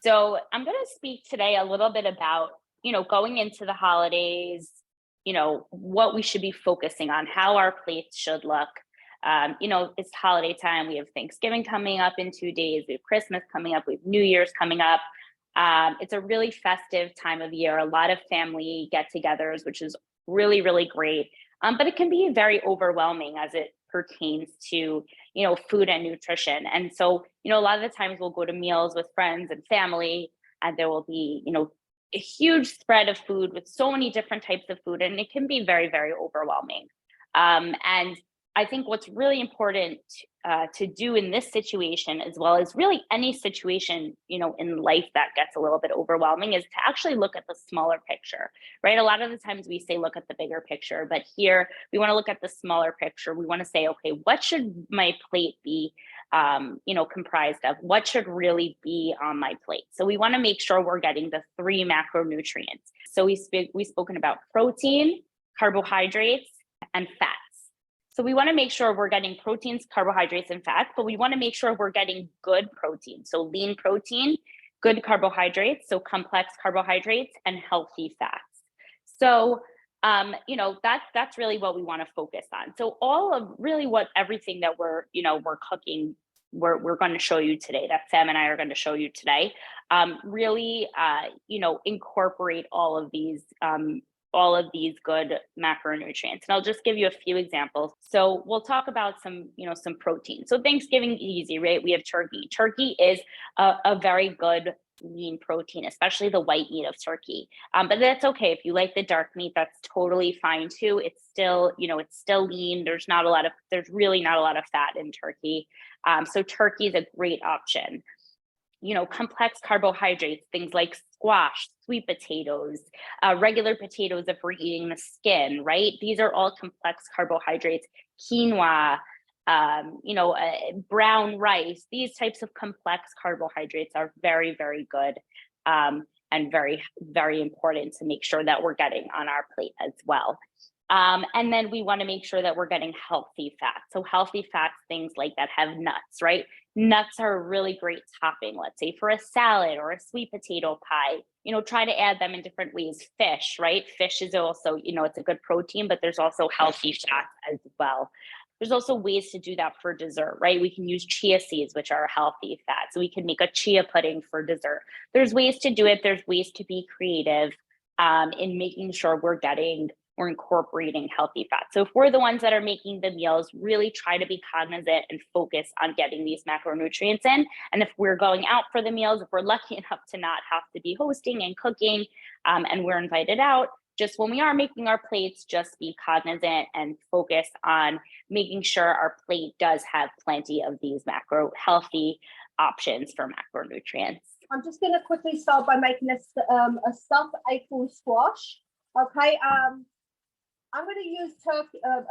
So I'm going to speak today a little bit about, going into the holidays, what we should be focusing on, how our plates should look. It's holiday time. We have Thanksgiving coming up in 2 days. We have Christmas coming up. We have New Year's coming up. It's a really festive time of year. A lot of family get-togethers, which is really, really great. But it can be very overwhelming as it pertains to, food and nutrition. And so, a lot of the times we'll go to meals with friends and family, and there will be, a huge spread of food with so many different types of food, and it can be very, very overwhelming. And I think what's really important to do in this situation, as well as really any situation, in life that gets a little bit overwhelming, is to actually look at the smaller picture, right? A lot of the times we say, look at the bigger picture, but here we want to look at the smaller picture. We want to say, okay, what should my plate be, comprised of? What should really be on my plate? So we want to make sure we're getting the 3 macronutrients. So we've spoken about protein, carbohydrates, and fats. So we want to make sure we're getting proteins, carbohydrates, and fats, but we want to make sure we're getting good protein. So lean protein, good carbohydrates, so complex carbohydrates, and healthy fats. So, that's really what we want to focus on. So all of really everything that we're cooking, we're going to show you today, that Sam and I are going to show you today, really, incorporate all of these good macronutrients. And I'll just give you a few examples. So we'll talk about some protein. So Thanksgiving, easy, right? We have turkey. Turkey is a very good lean protein, especially the white meat of turkey. But that's okay. If you like the dark meat, that's totally fine too. It's still lean. There's really not a lot of fat in turkey. So turkey is a great option. Complex carbohydrates, things like squash, sweet potatoes, regular potatoes if we're eating the skin, right? These are all complex carbohydrates. Quinoa, brown rice, these types of complex carbohydrates are very, very good, and very, very important to make sure that we're getting on our plate as well. And then we want to make sure that we're getting healthy fats. So healthy fats, things like that have nuts, right? Nuts are a really great topping, let's say for a salad or a sweet potato pie. Try to add them in different ways. Fish, right? Fish is also, it's a good protein, but there's also healthy fats as well. There's also ways to do that for dessert, right? We can use chia seeds, which are a healthy fat. So we can make a chia pudding for dessert. There's ways to do it. There's ways to be creative in making sure we're incorporating healthy fats. So if we're the ones that are making the meals, really try to be cognizant and focus on getting these macronutrients in. And if we're going out for the meals, if we're lucky enough to not have to be hosting and cooking, and we're invited out, just when we are making our plates, just be cognizant and focus on making sure our plate does have plenty of these healthy options for macronutrients. I'm just going to quickly start by making a stuffed acorn squash. Okay, I'm going to use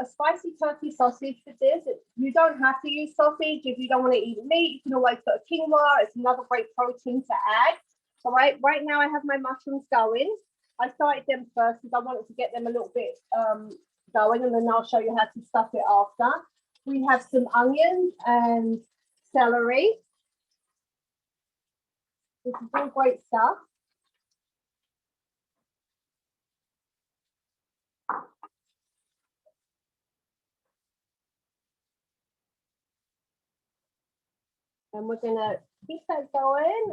a spicy turkey sausage for this. You don't have to use sausage if you don't want to eat meat. You can always put a quinoa. It's another great protein to add. All right, right now I have my mushrooms going. I started them first because I wanted to get them a little bit going, and then I'll show you how to stuff it after. We have some onions and celery. This is all great stuff. And we're gonna keep that going.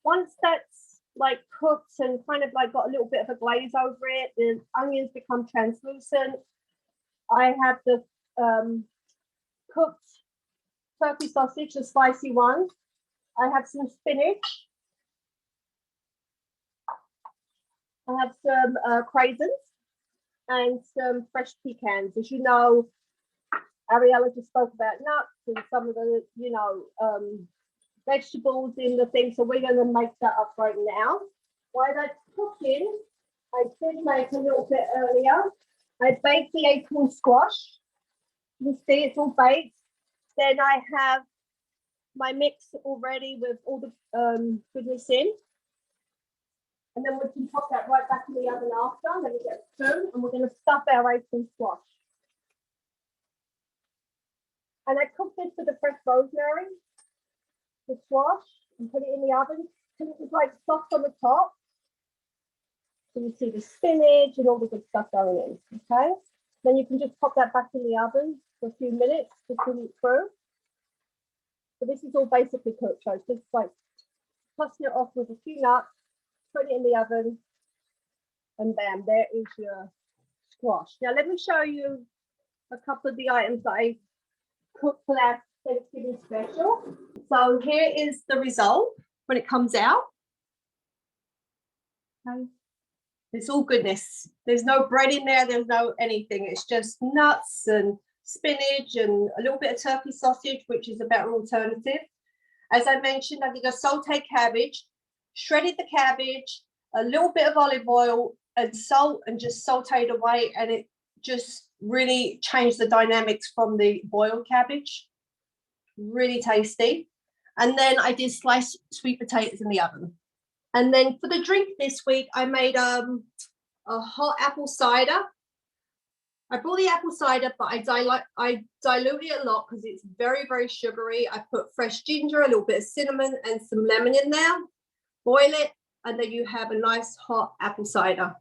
Once that's like cooked and kind of like got a little bit of a glaze over it, the onions become translucent. I have the cooked turkey sausage, the spicy one. I have some spinach. I have some craisins and some fresh pecans. As you know, Ariella just spoke about nuts and some of the, vegetables in the thing. So we're going to make that up right now. While that's cooking, I did make a little bit earlier. I baked the acorn squash. You see it's all baked. Then I have my mix already with all the goodness in. And then we can pop that right back in the oven after. Then we get a spoon and we're going to stuff our acorn squash. And I cooked this with the fresh rosemary, the squash, and put it in the oven because it's like soft on the top. So you see the spinach and all the good stuff going in, okay? Then you can just pop that back in the oven for a few minutes to cool it through. So this is all basically cooked, so it's just like tossing it off with a few nuts, put it in the oven, and bam, there is your squash. Now let me show you a couple of the items that I cooked for that Thanksgiving special. So here is the result when it comes out. Okay. It's all goodness. There's no bread in there. There's no anything. It's just nuts and spinach and a little bit of turkey sausage, which is a better alternative. As I mentioned, I did a sauteed cabbage, shredded the cabbage, a little bit of olive oil and salt, and just sauteed away. And it just really changed the dynamics from the boiled cabbage. Really tasty. And then I did sliced sweet potatoes in the oven. And then for the drink this week, I made a hot apple cider. I brought the apple cider, but I dilute it a lot because it's very, very sugary. I put fresh ginger, a little bit of cinnamon and some lemon in there. Boil it, and then you have a nice hot apple cider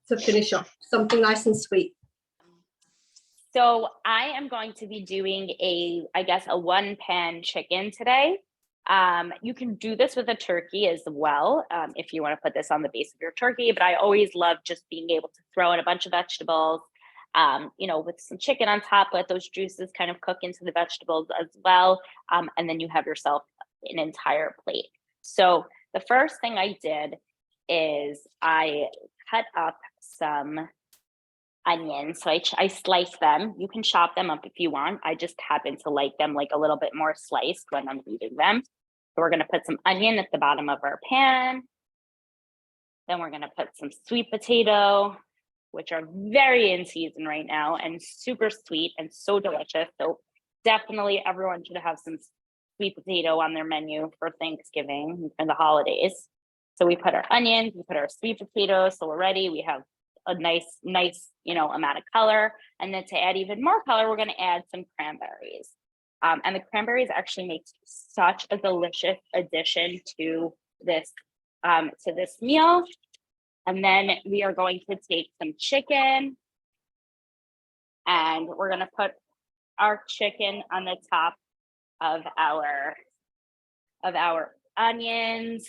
to finish off. Something nice and sweet. So I am going to be doing I guess a one-pan chicken today. You can do this with a turkey as well, if you want to put this on the base of your turkey, but I always love just being able to throw in a bunch of vegetables, with some chicken on top, let those juices kind of cook into the vegetables as well. And then you have yourself an entire plate. So the first thing I did is I cut up some onions. So I slice them. You can chop them up if you want. I just happen to like them like a little bit more sliced when I'm eating them. So we're going to put some onion at the bottom of our pan. Then we're going to put some sweet potato, which are very in season right now and super sweet and so delicious. So definitely everyone should have some sweet potato on their menu for Thanksgiving and the holidays. So we put our onions, we put our sweet potatoes. So we're ready. We have a nice, amount of color. And then to add even more color, we're going to add some cranberries. And the cranberries actually make such a delicious addition to this meal. And then we are going to take some chicken and we're going to put our chicken on the top of our onions.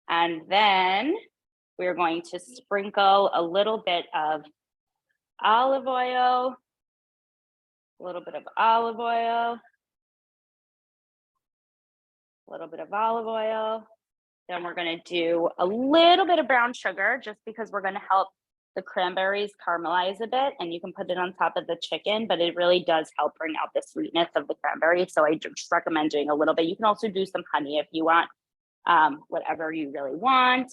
And then we're going to sprinkle a little bit of olive oil, a little bit of olive oil. Then we're going to do a little bit of brown sugar just because we're going to help the cranberries caramelize a bit, and you can put it on top of the chicken, but it really does help bring out the sweetness of the cranberry. So I just recommend doing a little bit. You can also do some honey if you want, whatever you really want.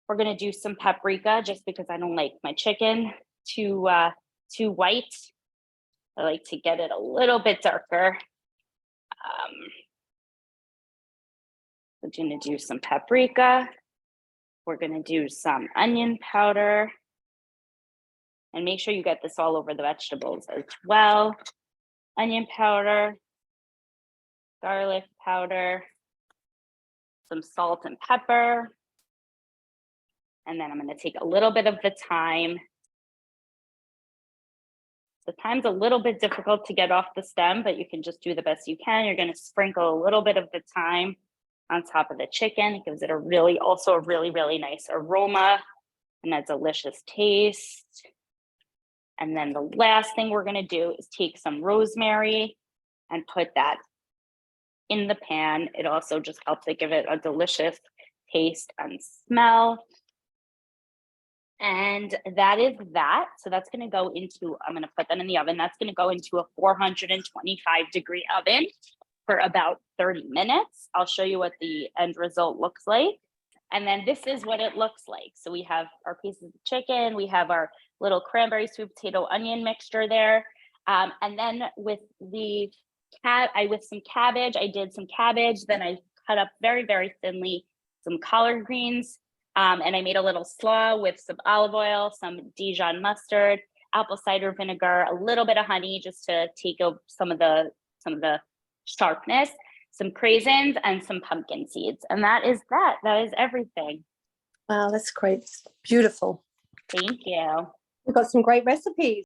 We're going to do some paprika just because I don't like my chicken too white. I like to get it a little bit darker. We're going to do some paprika. We're going to do some onion powder. And make sure you get this all over the vegetables as well. Onion powder, garlic powder, some salt and pepper. And then I'm going to take a little bit of the thyme. The thyme's a little bit difficult to get off the stem, but you can just do the best you can. You're going to sprinkle a little bit of the thyme on top of the chicken. It gives it a really nice aroma and a delicious taste. And then the last thing we're going to do is take some rosemary and put that in the pan. It also just helps to give it a delicious taste and smell. And that is that. So that's going to go into, I'm going to put that in the oven. That's going to go into a 425-degree oven for about 30 minutes. I'll show you what the end result looks like. And then this is what it looks like. So we have our pieces of chicken. We have our little cranberry, sweet potato, onion mixture there. And then with some cabbage, I did some cabbage. Then I cut up very, very thinly some collard greens. And I made a little slaw with some olive oil, some Dijon mustard, apple cider vinegar, a little bit of honey just to take some of the sharpness. some craisins, and some pumpkin seeds. And that is that. That is everything. Wow, that's great. Beautiful. Thank you. We've got some great recipes.